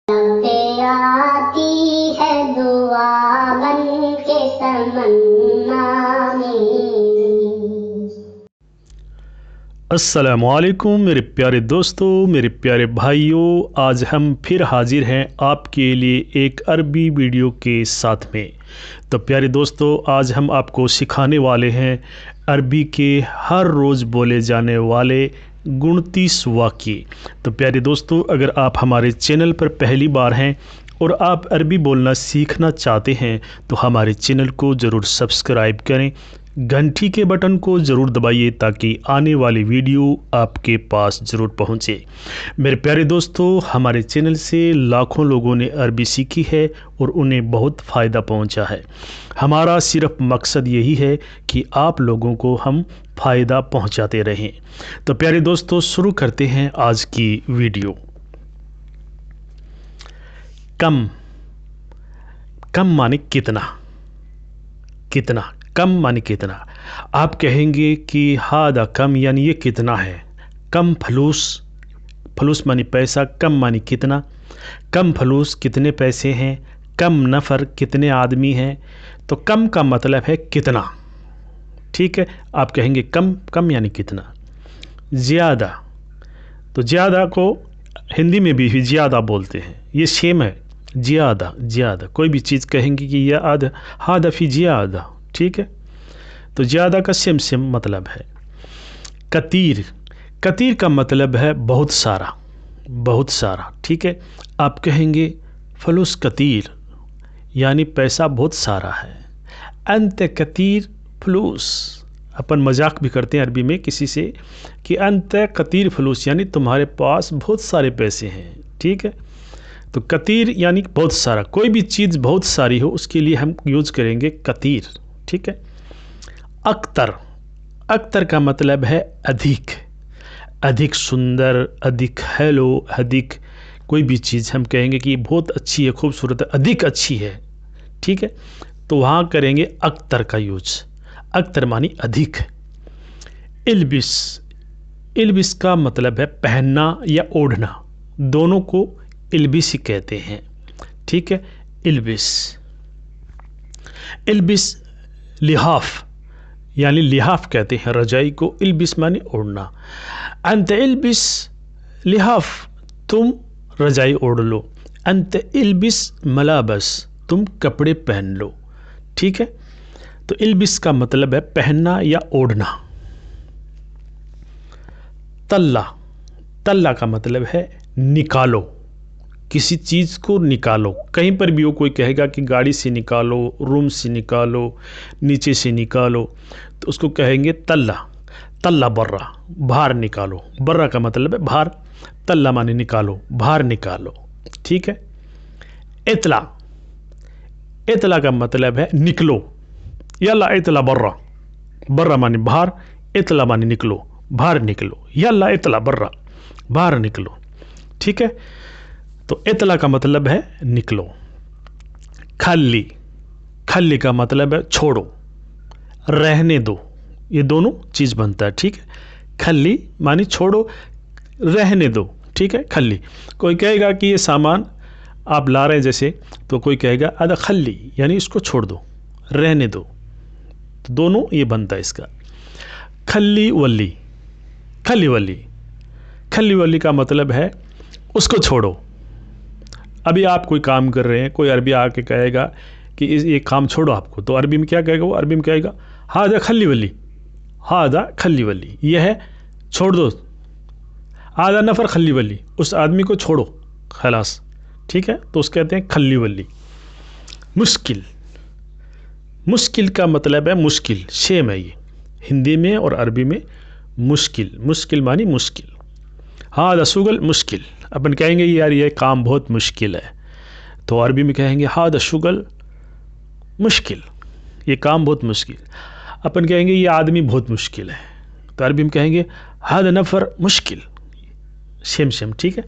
پہ آتی ہے دعا بن کے تمنا میری۔ السلام علیکم میرے پیارے دوستو، میرے پیارے بھائیوں، آج ہم پھر حاضر ہیں آپ کے لیے ایک عربی ویڈیو کے ساتھ میں۔ تو پیارے دوستو، آج ہم آپ کو سکھانے والے ہیں عربی کے ہر روز بولے جانے والے 29 واقعے۔ تو پیارے دوستو، اگر آپ ہمارے چینل پر پہلی بار ہیں اور آپ عربی بولنا سیکھنا چاہتے ہیں تو ہمارے چینل کو ضرور سبسکرائب کریں، گھنٹی کے بٹن کو ضرور دبائیے تاکہ آنے والی ویڈیو آپ کے پاس ضرور پہنچے۔ میرے پیارے دوستو، ہمارے چینل سے لاکھوں لوگوں نے عربی سیکھی ہے اور انہیں بہت فائدہ پہنچا ہے۔ ہمارا صرف مقصد یہی ہے کہ آپ لوگوں کو ہم فائدہ پہنچاتے رہیں۔ تو پیارے دوستو، شروع کرتے ہیں آج کی ویڈیو۔ کم، کم معنی کتنا، کتنا، کم معنی کتنا۔ آپ کہیں گے کہ ہادہ کم یعنی یہ کتنا ہے۔ کم فلوس، فلوس معنی پیسہ، کم معنی کتنا۔ کم فلوس کتنے پیسے ہیں، کم نفر کتنے آدمی ہیں۔ تو کم کا مطلب ہے کتنا، ٹھیک ہے۔ آپ کہیں گے کم، کم یعنی کتنا۔ زیادہ، تو زیادہ کو ہندی میں بھی زیادہ بولتے ہیں، یہ سیم ہے۔ زیادہ، زیادہ، کوئی بھی چیز کہیں گے کہ یہ آدھا، ہادہ فی زیادہ، ٹھیک ہے۔ تو زیادہ کا سیم مطلب ہے۔ کثیر، کثیر کا مطلب ہے بہت سارا، بہت سارا، ٹھیک ہے۔ آپ کہیں گے فلوس کثیر یعنی پیسہ بہت سارا ہے۔ انت کثیر فلوس، اپن مذاق بھی کرتے ہیں عربی میں کسی سے کہ انت کثیر فلوس یعنی تمہارے پاس بہت سارے پیسے ہیں، ٹھیک ہے۔ تو کثیر یعنی بہت سارا، کوئی بھی چیز بہت ساری ہو اس کے لیے ہم یوز کریں گے کثیر، ٹھیک ہے۔ اکتر، اکتر کا مطلب ہے ادھک، ادھک سندر، ادھک ہیلو، ادھک کوئی بھی چیز ہم کہیں گے کہ یہ بہت اچھی ہے، خوبصورت ہے، ادھک اچھی ہے، ٹھیک ہے۔ تو وہاں کریں گے اکتر کا یوز۔ اکتر معنی ادھک۔ البس، البس کا مطلب ہے پہننا یا اوڑھنا، دونوں کو البس ہی کہتے ہیں، ٹھیک ہے۔ البس، البس لحاف یعنی لحاف کہتے ہیں رجائی کو، البس معنی اوڑھنا۔ انت البس لحاف، تم رجائی اوڑھ لو۔ انت البس ملابس، تم کپڑے پہن لو، ٹھیک ہے۔ تو البس کا مطلب ہے پہننا یا اوڑھنا۔ طلع، طلع کا مطلب ہے نکالو، کسی چیز کو نکالو، کہیں پر بھی ہو، کوئی کہے گا کہ گاڑی سے نکالو، روم سے نکالو، نیچے سے نکالو، تو اس کو کہیں گے طلع۔ طلع برا، باہر نکالو، برا کا مطلب ہے باہر، طلع معنی نکالو، باہر نکالو، ٹھیک ہے۔ اطلع، اطلع کا مطلب ہے نکلو، یلا اطلع برا، برا معنی باہر، اطلع معنی نکلو، باہر نکلو، یلا اطلع برا، باہر نکلو، ٹھیک ہے۔ تو اطلع کا مطلب ہے نکلو۔ کھلی، کھلی کا مطلب ہے چھوڑو، رہنے دو، یہ دونوں چیز بنتا ہے، ٹھیک ہے۔ کھلی معنی چھوڑو، رہنے دو، ٹھیک ہے۔ کھلی، کوئی کہے گا کہ یہ سامان آپ لا رہے ہیں جیسے، تو کوئی کہے گا ادھا کھلی یعنی اس کو چھوڑ دو، رہنے دو، تو دونوں یہ بنتا ہے اس کا۔ کھلی ولی، کھلی ولی، کھلی ولی کا مطلب ہے اس کو چھوڑو۔ ابھی آپ کوئی کام کر رہے ہیں، کوئی عربی آ کے کہے گا کہ یہ کام چھوڑو آپ کو، تو عربی میں کیا کہے گا وہ؟ عربی میں کہے گا ہادہ کھلی ولی، ہادہ کھلی ولی، یہ ہے چھوڑ دو، آدھا نفر کھلی ولی، اس آدمی کو چھوڑو، خلاص، ٹھیک ہے۔ تو اس کہتے ہیں کھلی ولی۔ مشکل، مشکل کا مطلب ہے مشکل، سیم ہے یہ ہندی میں اور عربی میں۔ مشکل، مشکل معنی مشکل۔ ہادہ شغل مشکل، اپن کہیں گے یار یہ کام بہت مشکل ہے، تو عربی میں کہیں گے ہادہ شغل مشکل، یہ کام بہت مشکل۔ اپن کہیں گے یہ آدمی بہت مشکل ہے، تو عربی میں کہیں گے ہادہ نفر مشکل، سیم سیم، ٹھیک ہے۔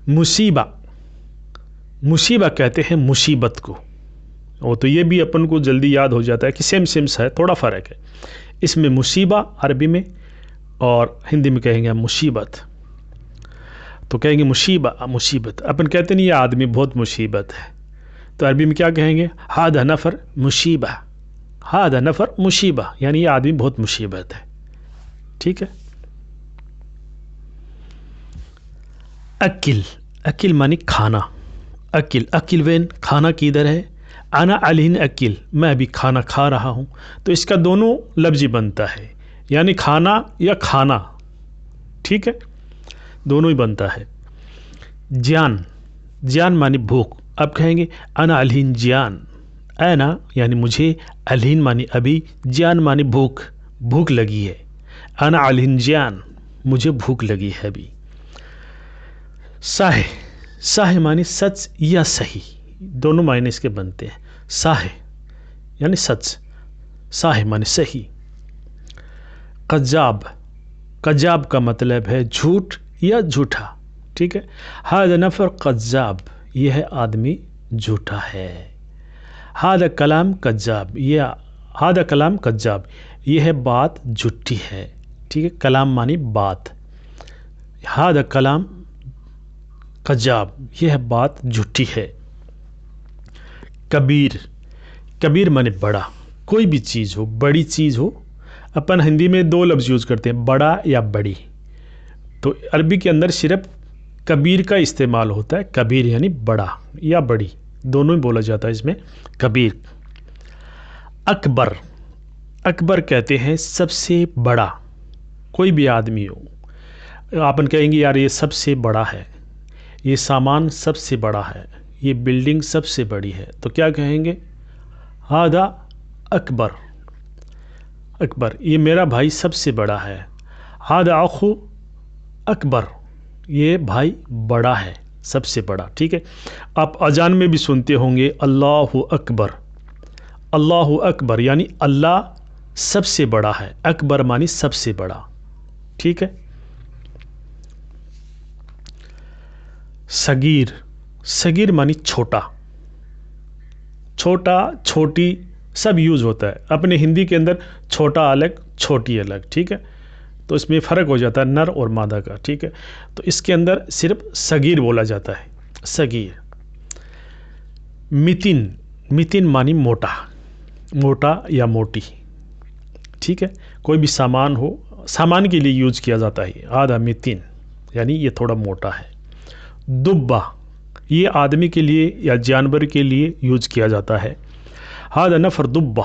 مصیبہ، مصیبہ کہتے ہیں مصیبت کو، وہ تو یہ بھی اپن کو جلدی یاد ہو جاتا ہے کہ سیم سیمس ہے، تھوڑا فرق ہے اس میں۔ مصیبہ عربی میں اور ہندی میں کہیں گے مصیبت۔ تو کہیں گے مصیبت. اپن کہتے نہیں یہ آدمی بہت مصیبت ہے, تو عربی میں کیا کہیں گے؟ ہادہ نفر مصیبہ, ہادہ نفر مصیبہ, یعنی یہ آدمی بہت مصیبت ہے. ٹھیک ہے. اکل معنی کھانا. اکل وین کھانا کدھر ہے؟ انا علین اکل, میں ابھی کھانا کھا رہا ہوں. تو اس کا دونوں لفظی بنتا ہے, یعنی کھانا یا کھانا. ٹھیک ہے, دونوں ہی بنتا ہے. جیان معنی بھوک. اب کہیں گے انا علین جیان. انا یعنی مجھے, علین معنی ابھی, جیان معنی بھوک لگی ہے. انا علین جیان, مجھے بھوک لگی ہے ابھی. صاح معنی سچ یا صحیح, دونوں معنی اس کے بنتے ہیں. صاح یعنی سچ, صاح معنی صحیح. قذاب کا مطلب ہے جھوٹ یا جھوٹا. ٹھیک ہے. ہذا نفر قذاب, یہ ہے آدمی جھوٹا ہے. ہذا کلام قذاب, ہذا کلام قذاب, یہ ہے بات جھوٹی ہے. ٹھیک ہے. کلام معنی بات. ہذا کلام قذاب, یہ ہے بات جھوٹی ہے. کبیر معنی بڑا. کوئی بھی چیز ہو, بڑی چیز ہو. اپن ہندی میں دو لفظ یوز کرتے ہیں, بڑا یا بڑی. تو عربی کے اندر صرف کبیر کا استعمال ہوتا ہے. کبیر یعنی بڑا یا بڑی, دونوں ہی بولا جاتا ہے اس میں. کبیر. اکبر کہتے ہیں سب سے بڑا. کوئی بھی آدمی ہو, اپن کہیں گے یار یہ سب سے بڑا ہے, یہ سامان سب سے بڑا ہے, یہ بلڈنگ سب سے بڑی ہے. تو کیا کہیں گے؟ ہذا اکبر, یہ میرا بھائی سب سے بڑا ہے. ہذا اخو اکبر, یہ بھائی بڑا ہے, سب سے بڑا. ٹھیک ہے. آپ اذان میں بھی سنتے ہوں گے اللہ اکبر. اللہ اکبر یعنی اللہ سب سے بڑا ہے. اکبر معنی سب سے بڑا. ٹھیک ہے. صغیر معنی چھوٹا. چھوٹی سب یوز ہوتا ہے. اپنے ہندی کے اندر چھوٹا الگ, چھوٹی الگ. ٹھیک ہے. تو اس میں فرق ہو جاتا ہے نر اور مادہ کا. ٹھیک ہے. تو اس کے اندر صرف صغیر بولا جاتا ہے. صغیر. متین معنی موٹا یا موٹی. ٹھیک ہے. کوئی بھی سامان ہو, سامان کے لیے یوز کیا جاتا ہے. آدھا متین یعنی یہ تھوڑا موٹا ہے. دبا, یہ آدمی کے لیے یا جانور کے لیے یوز کیا جاتا ہے. ہذا نفر دبا,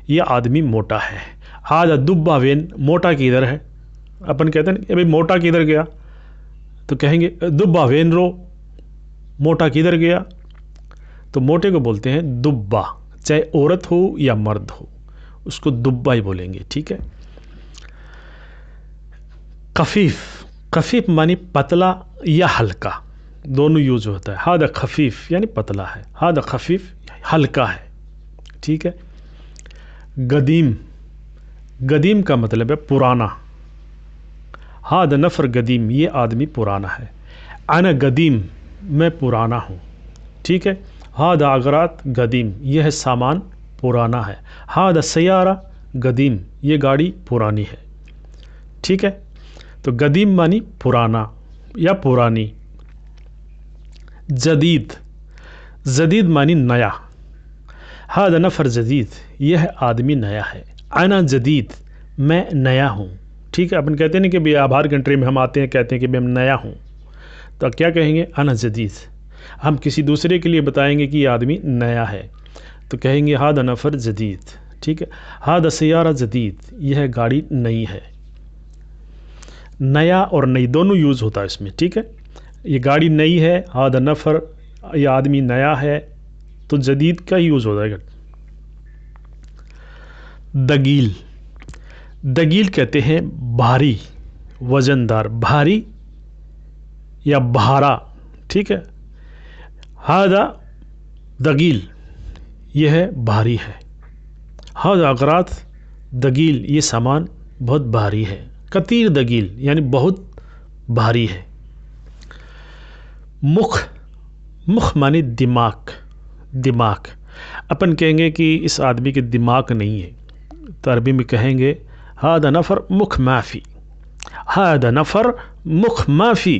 یہ آدمی موٹا ہے. ہذا دبا وین, موٹا کدھر ہے؟ اپن کہتے ہیں کہ بھائی موٹا کدھر گیا, تو کہیں گے دبا وین رو, موٹا کدھر گیا. تو موٹے کو بولتے ہیں دبا, چاہے عورت ہو یا مرد ہو, اس کو دبا ہی بولیں گے. ٹھیک ہے. خفیف معنی پتلا یا ہلکا, دونوں یوز ہوتا ہے. ہذا خفیف یعنی پتلا ہے, ہذا خفیف ہلکا ہے. ٹھیک ہے. قدیم کا مطلب ہے پرانا. ہذا نفر قدیم, یہ آدمی پرانا ہے. انا قدیم, میں پرانا ہوں. ٹھیک ہے. ہذا اغراض قدیم, یہ ہے سامان پرانا ہے. ہذا سیارہ قدیم, یہ گاڑی پرانی ہے. ٹھیک ہے. تو قدیم معنی پرانا یا پرانی. جدید معنی نیا. ہذا نفر جدید, یہ ہے آدمی نیا ہے. انا جدید, میں نیا ہوں. ٹھیک ہے. اپن کہتے ہیں کہ بھی باہر کنٹری میں ہم آتے ہیں, کہتے ہیں کہ میں نیا ہوں, تو کیا کہیں گے؟ انا جدید. ہم کسی دوسرے کے لیے بتائیں گے کہ یہ آدمی نیا ہے, تو کہیں گے ہذا نفر جدید. ٹھیک ہے. ہذا سیارہ جدید, یہ ہے گاڑی نئی ہے. نیا اور نئی دونوں یوز ہوتا ہے اس میں. ٹھیک ہے. یہ گاڑی نئی ہے, ہذا نفر, یہ آدمی نیا ہے, تو جدید کا یوز ہو جائے گا. دگیل کہتے ہیں بھاری, وزندار. بھاری یا بھارا. ٹھیک ہے. ہذا دگیل, یہ ہے بھاری ہے. ہذا اغراض دگیل, یہ سامان بہت بھاری ہے. کثیر دگیل یعنی بہت بھاری ہے. مخ معنی دماغ. اپن کہیں گے کہ اس آدمی کے دماغ نہیں ہے, تو عربی میں کہیں گے ہذا نفر مخ ما فی. ہذا نفر مخ ما فی,